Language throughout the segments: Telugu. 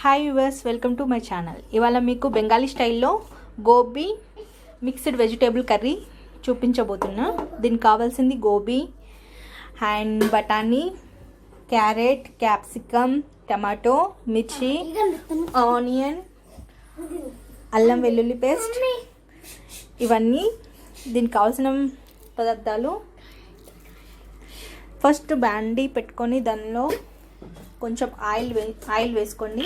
Hi viewers, welcome to my channel. ఇవాళ మీకు బెంగాలీ స్టైల్లో గోబీ మిక్స్డ్ వెజిటేబుల్ కర్రీ చూపించబోతున్నా. దీనికి కావాల్సింది గోబీ అండ్ బఠానీ, క్యారెట్, క్యాప్సికమ్, టమాటో, మిర్చి, ఆనియన్, అల్లం వెల్లుల్లి పేస్ట్, ఇవన్నీ దీనికి కావాల్సిన పదార్థాలు. ఫస్ట్ బాండీ పెట్టుకొని దానిలో కొంచెం ఆయిల్ వేసుకోండి.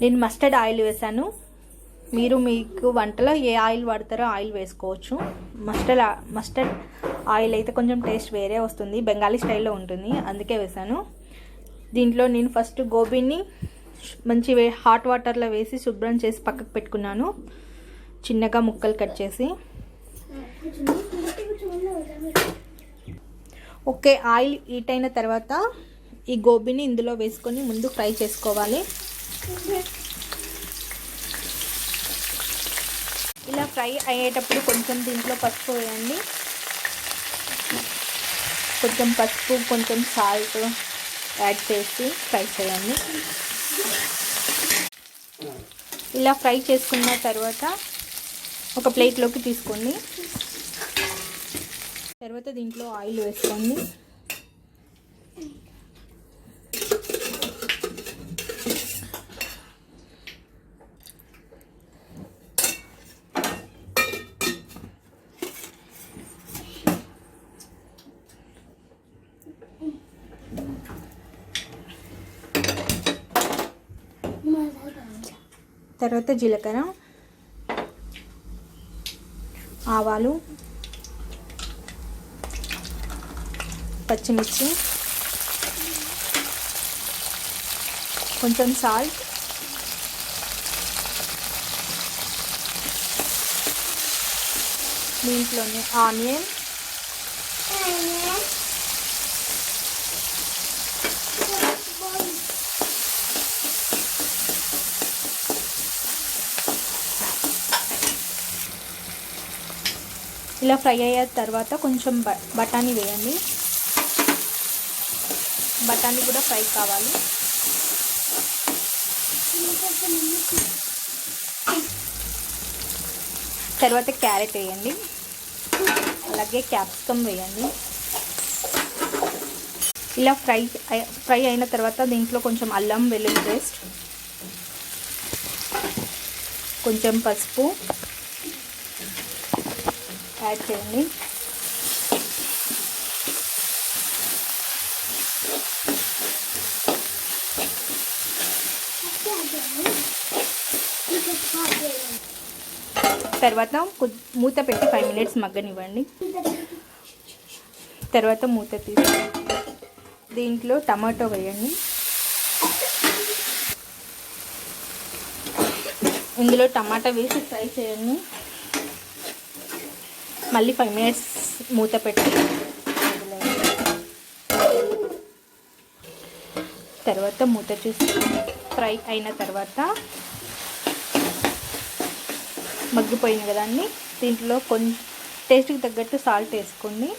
నేను మస్టర్డ్ ఆయిల్ వేసాను. మీరు మీకు వంటలో ఏ ఆయిల్ వాడతారో ఆయిల్ వేసుకోవచ్చు. మస్టర్డ్ ఆయిల్ అయితే కొంచెం టేస్ట్ వేరే వస్తుంది, బెంగాలీ స్టైల్లో ఉంటుంది, అందుకే వేసాను. దీంట్లో నేను ఫస్ట్ గోబీని మంచి హాట్ వాటర్లో వేసి శుభ్రం చేసి పక్కకు పెట్టుకున్నాను. చిన్నగా ముక్కలు కట్ చేసి ఓకే. ఆయిల్ హీట్ అయిన తర్వాత ఈ గోబీని ఇందులో వేసుకొని ముందు ఫ్రై చేసుకోవాలి. ఇలా ఫ్రై అయ్యేటప్పుడు కొంచెం దీంట్లో పసుపు వేయండి. కొంచెం పసుపు, కొంచెం సాల్ట్ యాడ్ చేసి ఫ్రై చేయండి. ఇలా ఫ్రై చేసుకున్న తర్వాత ఒక ప్లేట్లోకి తీసుకోండి. తర్వాత దీంట్లో ఆయిల్ వేసుకోండి. తర్వాత జీలకర్ర, ఆవాలు, పచ్చిమిర్చి, కొంచెం సాల్ట్, దీంట్లోనే ఆనియన్, ఇలా ఫ్రై అయ్యే తర్వాత కొంచెం బఠానీ వేయండి. బఠానీ కూడా ఫ్రై కావాలి. తర్వాత క్యారెట్ వేయండి, అలాగే క్యాప్సికమ్ వేయండి. ఇలా ఫ్రై అయిన తర్వాత దీంట్లో కొంచెం అల్లం వెల్లుల్లి పేస్ట్, కొంచెం పసుపు యాడ్ చేయండి. తర్వాత మూత పెట్టి 5 minutes మగ్గనివ్వండి. తర్వాత మూత తీసి దీంట్లో టమాటో వేయండి. ఇందులో టమాటా వేసి ఫ్రై చేయండి. మళ్ళీ 5 minutes మూత పెట్టి తర్వాత మూత చూసి ఫ్రై అయిన తర్వాత మగ్గిపోయింది కదా అండి. దీంట్లో కొంచెం టేస్ట్కి తగ్గట్టు సాల్ట్ వేసుకోండి.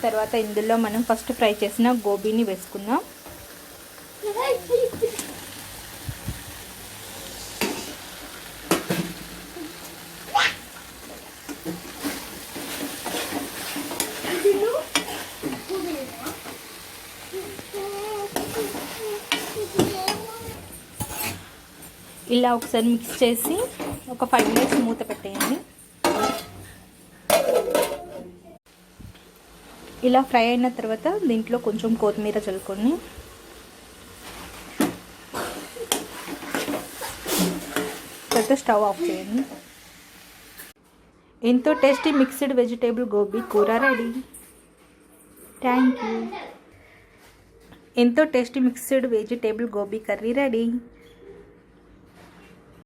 తర్వాత ఇందులో మనం ఫస్ట్ ఫ్రై చేసిన గోబీని వేసుకుందాం. ఇలా ఒకసారి మిక్స్ చేసి ఒక 5 minutes మూత పెట్టేయండి. ఇలా ఫ్రై అయిన తర్వాత దీంట్లో కొంచెం కొత్తిమీర చల్లుకొని తర్వాత స్టవ్ ఆఫ్ చేయండి. ఎంతో టేస్టీ మిక్స్డ్ వెజిటేబుల్ గోబీ కూర రెడీ. Thank you. ఎంతో tasty mixed vegetable gobi curry ready.